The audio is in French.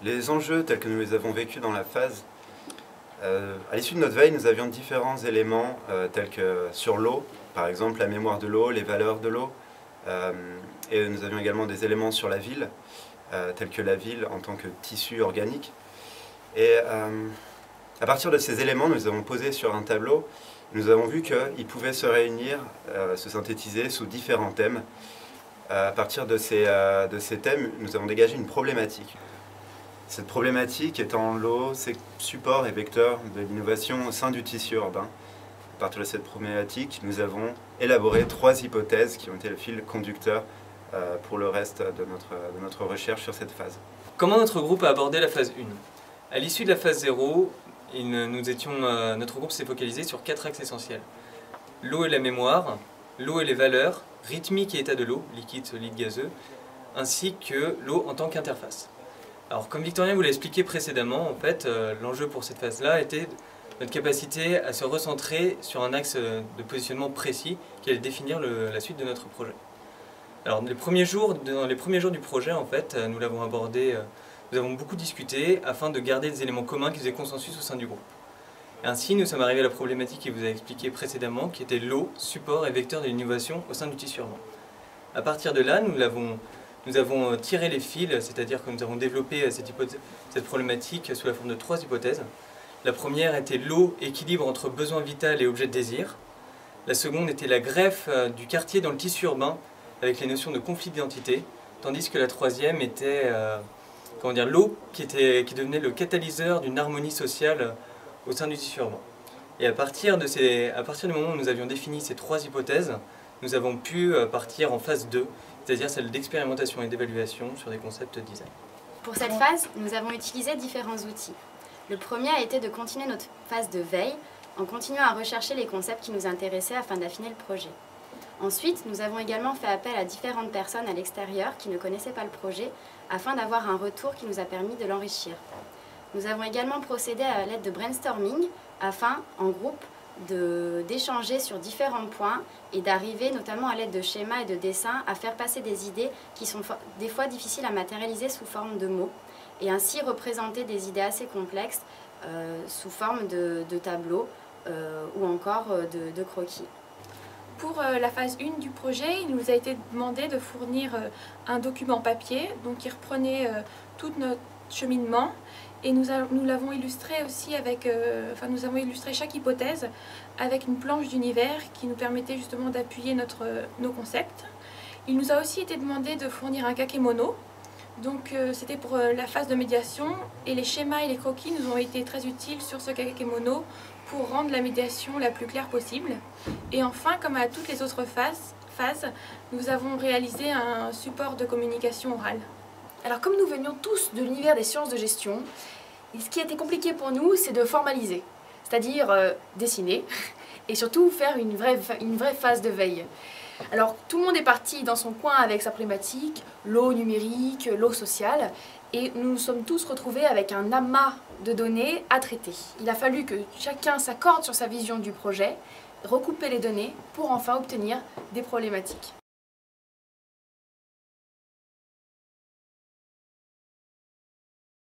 Les enjeux tels que nous les avons vécus dans la phase, à l'issue de notre veille, nous avions différents éléments tels que sur l'eau, par exemple la mémoire de l'eau, les valeurs de l'eau, et nous avions également des éléments sur la ville, tels que la ville en tant que tissu organique. Et à partir de ces éléments, nous les avons posés sur un tableau. Nous avons vu qu'ils pouvaient se réunir, se synthétiser sous différents thèmes. À partir de ces thèmes, nous avons dégagé une problématique. Cette problématique étant l'eau, c'est support et vecteur de l'innovation au sein du tissu urbain. À partir de cette problématique, nous avons élaboré 3 hypothèses qui ont été le fil conducteur pour le reste de notre recherche sur cette phase. Comment notre groupe a abordé la phase 1 ? À l'issue de la phase 0, notre groupe s'est focalisé sur 4 axes essentiels. L'eau et la mémoire, l'eau et les valeurs, rythmique et état de l'eau, liquide, solide, gazeux, ainsi que l'eau en tant qu'interface. Alors comme Victorien vous l'a expliqué précédemment, en fait, l'enjeu pour cette phase-là était notre capacité à se recentrer sur un axe de positionnement précis qui allait définir la suite de notre projet. Alors dans les premiers jours du projet, en fait, nous l'avons abordé, nous avons beaucoup discuté afin de garder des éléments communs qui faisaient consensus au sein du groupe. Et ainsi, nous sommes arrivés à la problématique qui vous a expliqué précédemment, qui était l'eau, support et vecteur de l'innovation au sein du tissu urbain. À partir de là, nous avons tiré les fils, c'est-à-dire que nous avons développé cette problématique sous la forme de 3 hypothèses. La première était l'eau, équilibre entre besoin vital et objet de désir. La seconde était la greffe du quartier dans le tissu urbain, avec les notions de conflit d'identité, tandis que la troisième était l'eau qui devenait le catalyseur d'une harmonie sociale au sein du tissu urbain. Et à partir du moment où nous avions défini ces 3 hypothèses, nous avons pu partir en phase 2, c'est-à-dire celle d'expérimentation et d'évaluation sur des concepts de design. Pour cette phase, nous avons utilisé différents outils. Le premier a été de continuer notre phase de veille en continuant à rechercher les concepts qui nous intéressaient afin d'affiner le projet. Ensuite, nous avons également fait appel à différentes personnes à l'extérieur qui ne connaissaient pas le projet afin d'avoir un retour qui nous a permis de l'enrichir. Nous avons également procédé à l'aide de brainstorming afin, en groupe, d'échanger sur différents points et d'arriver, notamment à l'aide de schémas et de dessins, à faire passer des idées qui sont des fois difficiles à matérialiser sous forme de mots et ainsi représenter des idées assez complexes sous forme de tableaux ou encore de croquis. Pour la phase 1 du projet, il nous a été demandé de fournir un document papier qui reprenait tout notre cheminement et nous l'avons illustré aussi nous avons illustré chaque hypothèse avec une planche d'univers qui nous permettait justement d'appuyer nos concepts. Il nous a aussi été demandé de fournir un kakémono, donc c'était pour la phase de médiation et les schémas et les croquis nous ont été très utiles sur ce kakémono pour rendre la médiation la plus claire possible. Et enfin, comme à toutes les autres phases, nous avons réalisé un support de communication orale. Alors comme nous venions tous de l'univers des sciences de gestion, ce qui a été compliqué pour nous, c'est de formaliser, c'est-à-dire dessiner et surtout faire une vraie phase de veille. Alors tout le monde est parti dans son coin avec sa problématique, l'eau numérique, l'eau sociale, et nous nous sommes tous retrouvés avec un amas de données à traiter. Il a fallu que chacun s'accorde sur sa vision du projet, recouper les données pour enfin obtenir des problématiques.